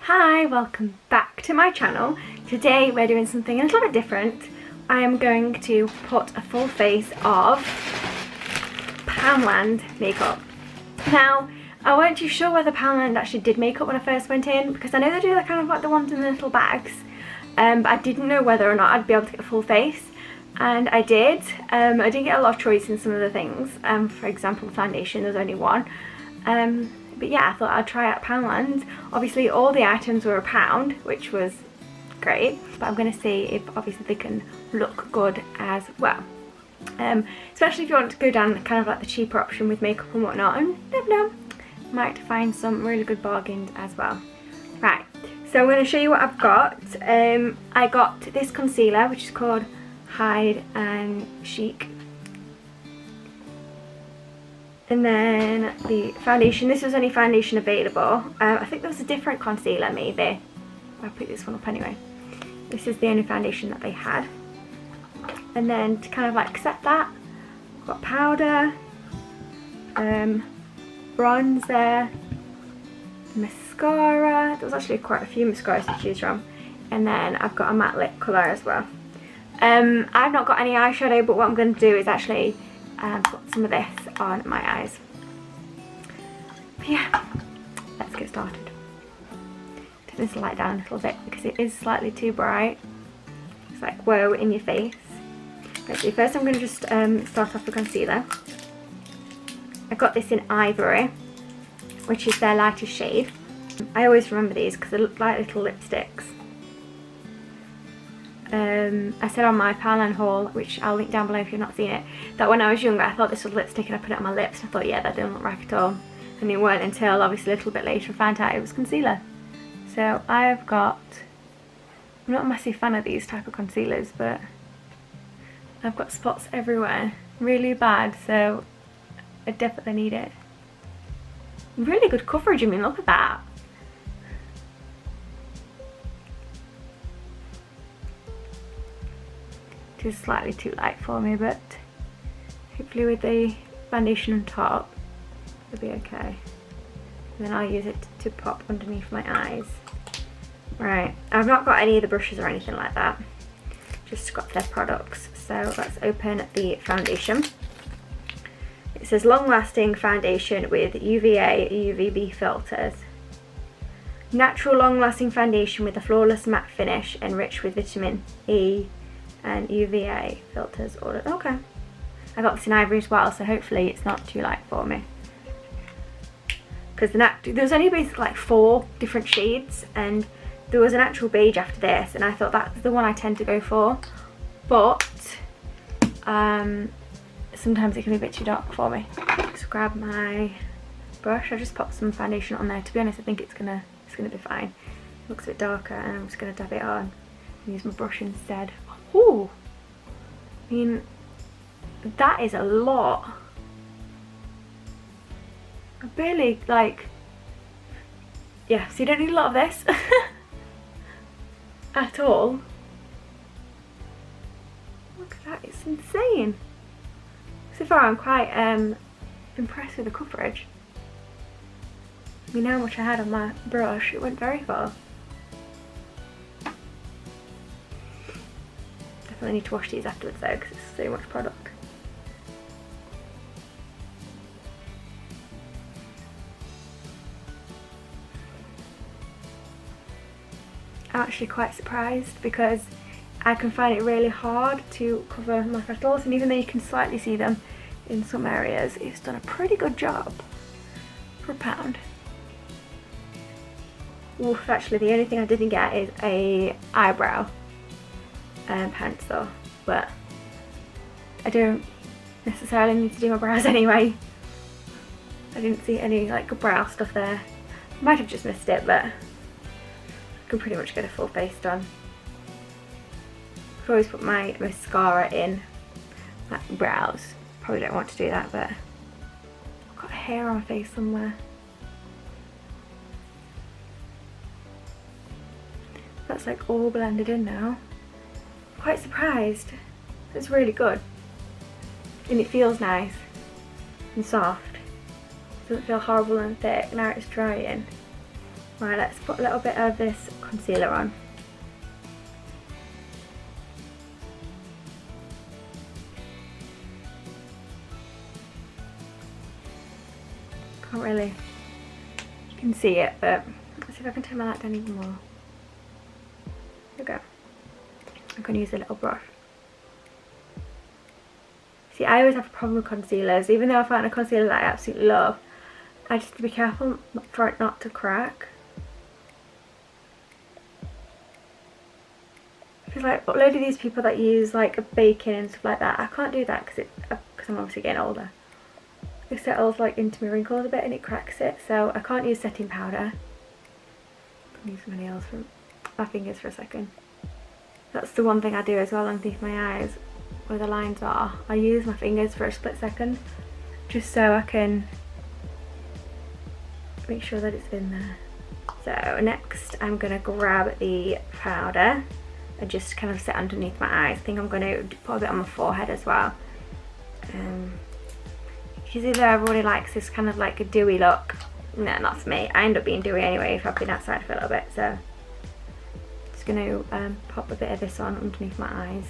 Hi, welcome back to my channel. Today we're doing something a little bit different. I am going to put a full face of Poundland makeup. Now, I weren't too sure whether Poundland actually did makeup when I first went in, because I know they do kind of like the ones in the little bags, but I didn't know whether or not I'd be able to get a full face, and I did. I didn't get a lot of choice in some of the things. For example, foundation, there's only one. But yeah, I thought I'd try out Poundland. Obviously all the items were £1, which was great, but I'm going to see if obviously they can look good as well. Especially if you want to go down kind of like the cheaper option with makeup and whatnot, and never know, might find some really good bargains as well. Right, so I'm going to show you what I've got. I got this concealer, which is called Hide and Chic. And then the foundation, this was only foundation available. I think there was a different concealer maybe. I'll pick this one up anyway. This is the only foundation that they had. And then to kind of like set that, I've got powder, bronzer, mascara. There was actually quite a few mascaras to choose from. And then I've got a matte lip colour as well. I've not got any eyeshadow, but what I'm going to do is actually put some of this on my eyes. But yeah, let's get started. Turn this light down a little bit because it is slightly too bright. It's like whoa in your face. Okay, first I'm going to just start off with concealer. I got this in Ivory, which is their lightest shade. I always remember these because they look like little lipsticks. I said on my Poundland haul, which I'll link down below if you've not seen it, that when I was younger I thought this was lipstick and I put it on my lips and I thought, yeah, that didn't look right at all. And it weren't until obviously a little bit later I found out it was concealer. So I've got, I'm not a massive fan of these type of concealers, but I've got spots everywhere, really bad, so I definitely need it. Really good coverage, I mean, look at that. It is slightly too light for me, but hopefully with the foundation on top it'll be okay. And then I'll use it to pop underneath my eyes. Right, I've not got any of the brushes or anything like that, just got their products. So let's open the foundation. It says long lasting foundation with UVA UVB filters. Natural long lasting foundation with a flawless matte finish enriched with vitamin E and UVA filters ordered. Okay, I got this in Ivory as well, so hopefully it's not too light for me, because there's only basically like 4 different shades, and there was an actual beige after this, and I thought that's the one I tend to go for, but sometimes it can be a bit too dark for me. Just grab my brush. I just popped some foundation on there. To be honest, I think it's gonna be fine. It looks a bit darker, and I'm just gonna dab it on and use my brush instead. Ooh, I mean, that is a lot. I barely, like, yeah, so you don't need a lot of this at all. Look at that, it's insane. So far I'm quite impressed with the coverage. I mean, how much I had on my brush, it went very far. I need to wash these afterwards though, because it's so much product. I'm actually quite surprised because I can find it really hard to cover my freckles, and even though you can slightly see them in some areas, it's done a pretty good job for £1. Oof, actually the only thing I didn't get is a eyebrow pencil, but I don't necessarily need to do my brows anyway. I didn't see any like brow stuff there. Might have just missed it, but I can pretty much get a full face done. I could always put my mascara in my brows. Probably don't want to do that, but I've got hair on my face somewhere. That's like all blended in now. Quite surprised. It's really good, and it feels nice and soft. It doesn't feel horrible and thick. Now it's drying. Right, let's put a little bit of this concealer on. Can't really, you can see it, but let's see if I can turn my light down even more. There we go. I'm going to use a little brush. See, I always have a problem with concealers, even though I find a concealer that I absolutely love. I just have to be careful for it not to crack. Because like a load of these people that use like a baking and stuff like that, I can't do that because I'm obviously getting older. It settles like into my wrinkles a bit and it cracks it, so I can't use setting powder. I'll use somebody else for my fingers for a second. That's the one thing I do as well underneath my eyes, where the lines are. I use my fingers for a split second, just so I can make sure that it's in there. So next I'm going to grab the powder and just kind of set underneath my eyes. I think I'm going to put a bit on my forehead as well. You see there, everybody likes this kind of like a dewy look. No, not for me. I end up being dewy anyway if I've been outside for a little bit, so just going to pop a bit of this on underneath my eyes.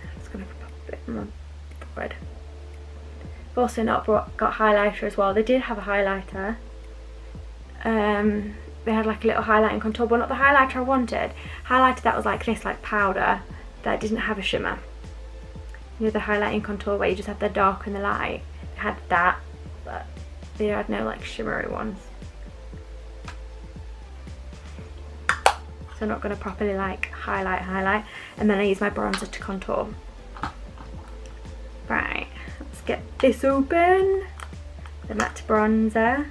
I'm just going to pop a bit on my forehead. I've also not got highlighter as well. They did have a highlighter. They had like a little highlighting contour, but not the highlighter I wanted. Highlighter that was like this, like powder, that didn't have a shimmer. You know, the highlighting contour where you just have the dark and the light. They had that, but they had no like shimmery ones. So I'm not going to properly like highlight, and then I use my bronzer to contour. Right, let's get this open. The matte bronzer.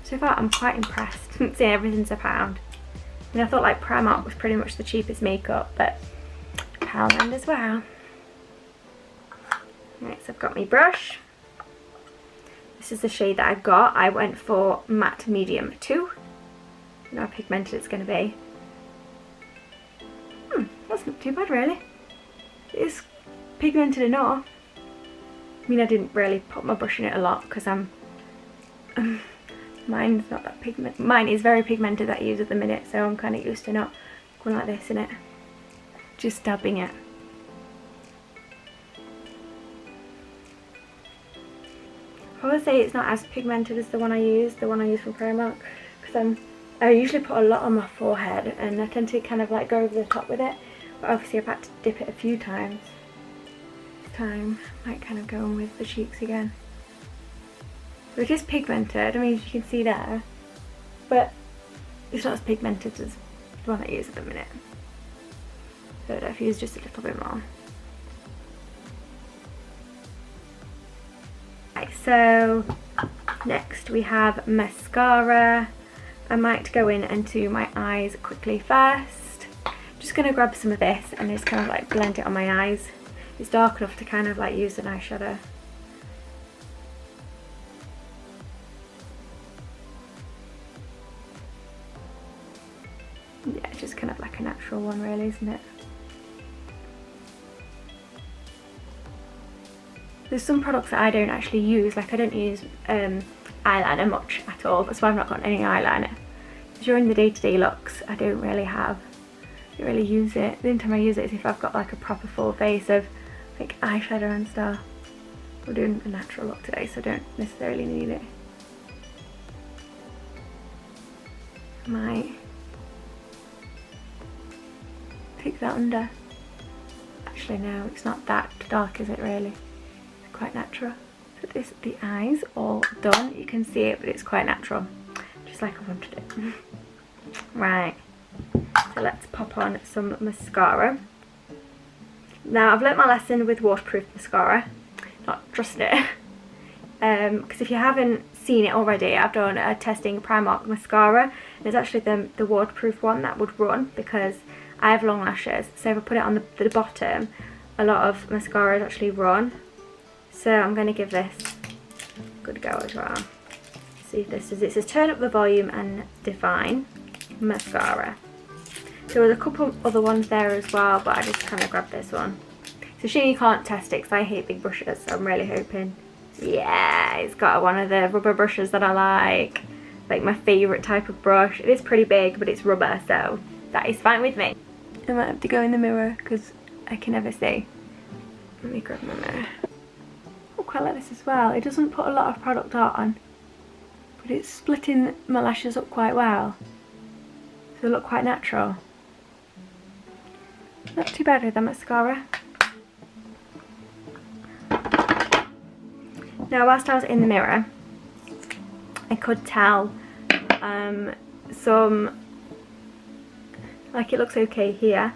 So far I'm quite impressed. Seeing everything's £1. I mean, I thought like Primark was pretty much the cheapest makeup, but Poundland as well. Right, so I've got my brush. This is the shade that I got. I went for matte medium 2. You know how pigmented it's going to be. That's not too bad really. It's pigmented enough. I mean, I didn't really put my brush in it a lot because I'm mine's not that pigment. Mine is very pigmented that I use at the minute, so I'm kind of used to not going like this in it. Just dabbing it. I would say it's not as pigmented as the one I use from Primark, because I usually put a lot on my forehead and I tend to kind of like go over the top with it, but obviously I've had to dip it a few times. This time I might kind of go on with the cheeks again. So it is pigmented, I mean, as you can see there, but it's not as pigmented as the one I use at the minute. So I've used just a little bit more. Right, so next we have mascara. I might go in and do my eyes quickly first. Just going to grab some of this and just kind of like blend it on my eyes. It's dark enough to kind of like use an eyeshadow. Yeah, it's just kind of like a natural one really, isn't it? There's some products that I don't actually use, like I don't use eyeliner much at all, that's why I've not got any eyeliner. During the day-to-day looks, I don't really use it. The only time I use it is if I've got like a proper full face of like eyeshadow and stuff. We're doing a natural look today, so I don't necessarily need it. I might take that under. Actually no, it's not that dark, is it really? It's quite natural. So this, the eyes all done. You can see it, but it's quite natural. Just like I wanted it. Right. So let's pop on some mascara. Now I've learnt my lesson with waterproof mascara. Not trust it. Because if you haven't seen it already, I've done a testing Primark mascara. And it's actually the waterproof one that would run because I have long lashes. So if I put it on the bottom, a lot of mascaras actually run. So I'm going to give this a good go as well. See if this is, it says turn up the volume and define mascara. There was a couple other ones there as well, but I just kind of grabbed this one. So So shame you can't test it because I hate big brushes, so I'm really hoping. Yeah, it's got one of the rubber brushes that I like my favourite type of brush. It is pretty big, but it's rubber, so that is fine with me. I might have to go in the mirror because I can never see. Let me grab my mirror. Oh, quite like this as well. It doesn't put a lot of product on, but it's splitting my lashes up quite well, so they look quite natural. Not too bad with the mascara. Now, whilst I was in the mirror, I could tell like it looks okay here.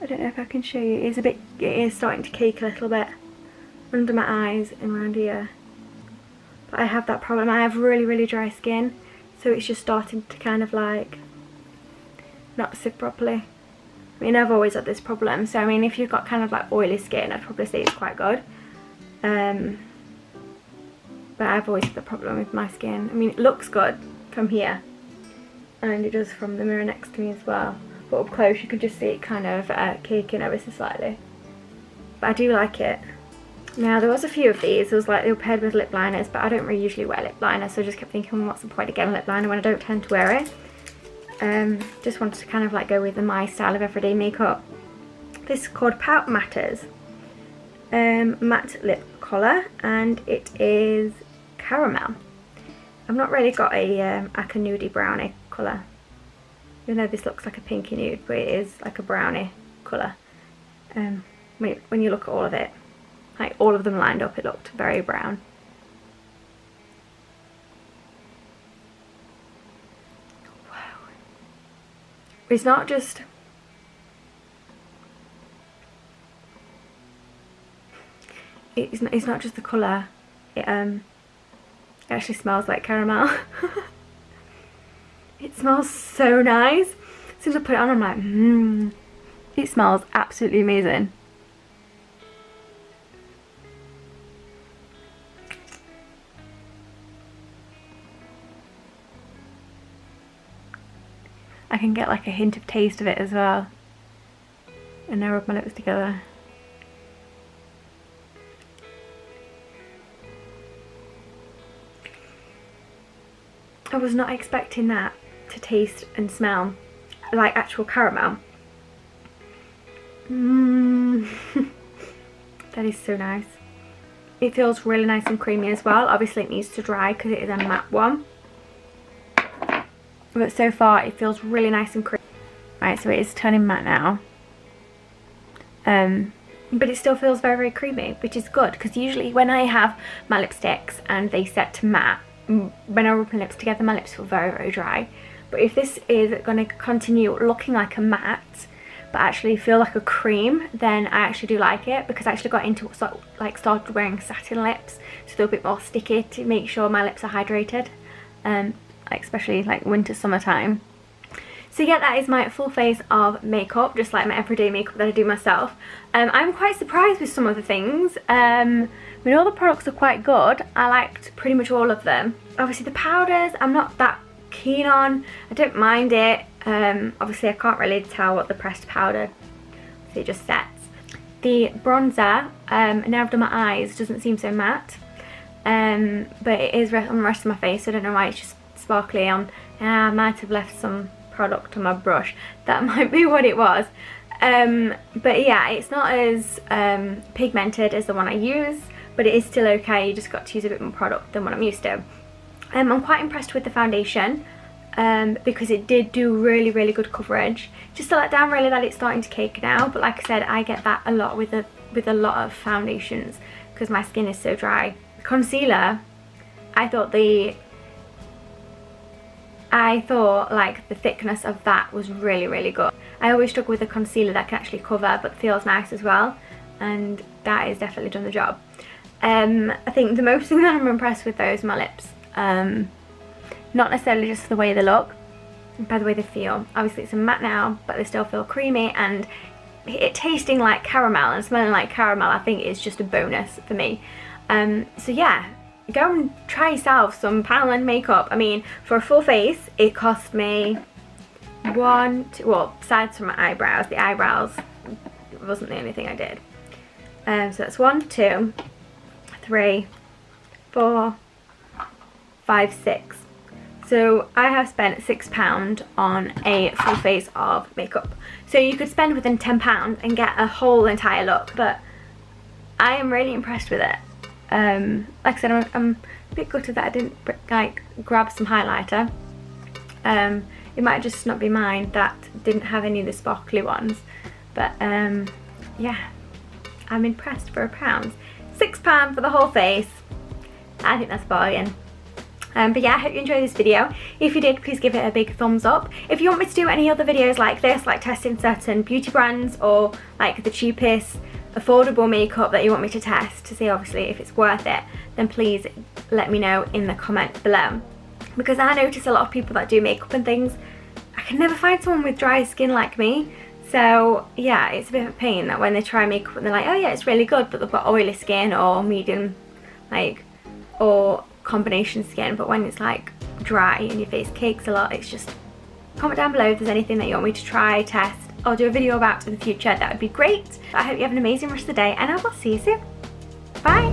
I don't know if I can show you. It is starting to cake a little bit under my eyes and around here. But I have that problem. I have really, really dry skin, so it's just starting to kind of like not sit properly. I mean, I've always had this problem, so I mean, if you've got kind of like oily skin, I'd probably say it's quite good. But I've always had the problem with my skin. I mean, it looks good from here, and it does from the mirror next to me as well. But up close, you can just see it kind of caking ever so slightly. But I do like it. Now, there was a few of these. It was like they were paired with lip liners, but I don't really usually wear lip liner, so I just kept thinking, what's the point of getting a lip liner when I don't tend to wear it? Just wanted to kind of like go with my style of everyday makeup. This is called Pout Matters matte lip colour, and it is caramel. I've not really got a like a nudie brownie colour, even though this looks like a pinky nude, but it is like a brownie colour. When you look at all of it, like all of them lined up, it looked very brown. It's not just it's not just the colour, it actually smells like caramel. It smells so nice. As soon as I put it on, I'm like, it smells absolutely amazing. I can get like a hint of taste of it as well. And I rub my lips together. I was not expecting that to taste and smell like actual caramel. That is so nice. It feels really nice and creamy as well. Obviously it needs to dry because it is a matte one. But so far it feels really nice and creamy. Right, so it is turning matte now. But it still feels very, very creamy, which is good, because usually when I have my lipsticks and they set to matte, when I rub my lips together, my lips feel very, very dry. But if this is going to continue looking like a matte, but actually feel like a cream, then I actually do like it, because I actually got into started wearing satin lips, so they're a bit more sticky to make sure my lips are hydrated, especially like winter, summertime. So yeah, that is my full face of makeup, just like my everyday makeup that I do myself. I'm quite surprised with some of the things. I mean, all the products are quite good. I liked pretty much all of them. Obviously the powders, I'm not that keen on. I don't mind it. Obviously I can't really tell what the pressed powder, so it just sets. The bronzer, now I've done my eyes, doesn't seem so matte. But it is on the rest of my face, so I don't know why it's just sparkly on. I might have left some product on my brush. That might be what it was. But yeah, it's not as pigmented as the one I use, but it is still okay. You just got to use a bit more product than what I'm used to. I'm quite impressed with the foundation, because it did do really, really good coverage. Just a letdown really that it's starting to cake now, but like I said, I get that a lot with a lot of foundations because my skin is so dry. Concealer, I thought like the thickness of that was really, really good. I always struggle with a concealer that can actually cover but feels nice as well, and that has definitely done the job. I think the most thing that I'm impressed with though is my lips. Not necessarily just the way they look, by the way they feel. Obviously it's a matte now, but they still feel creamy, and it tasting like caramel and smelling like caramel I think is just a bonus for me. So yeah, go and try yourself some Poundland makeup. I mean, for a full face it cost me well, besides from my eyebrows, the eyebrows wasn't the only thing I did. So that's 1, 2, 3, 4, 5, 6. So I have spent £6 on a full face of makeup. So you could spend within £10 and get a whole entire look, but I am really impressed with it. Like I said, I'm a bit gutted that I didn't like grab some highlighter. It might just not be mine that didn't have any of the sparkly ones, but yeah, I'm impressed for £1. £6 for the whole face. I think that's a bargain. But yeah, I hope you enjoyed this video. If you did, please give it a big thumbs up. If you want me to do any other videos like this, like testing certain beauty brands or like the cheapest affordable makeup that you want me to test to see obviously if it's worth it, then please let me know in the comments below. Because I notice a lot of people that do makeup and things, I can never find someone with dry skin like me. So yeah, it's a bit of a pain that when they try makeup and they're like, oh yeah, it's really good, but they've got oily skin or medium, like, or combination skin. But when it's like dry and your face cakes a lot, it's just, comment down below if there's anything that you want me to try, test, or do a video about in the future. That would be great. I hope you have an amazing rest of the day, and I will see you soon. Bye.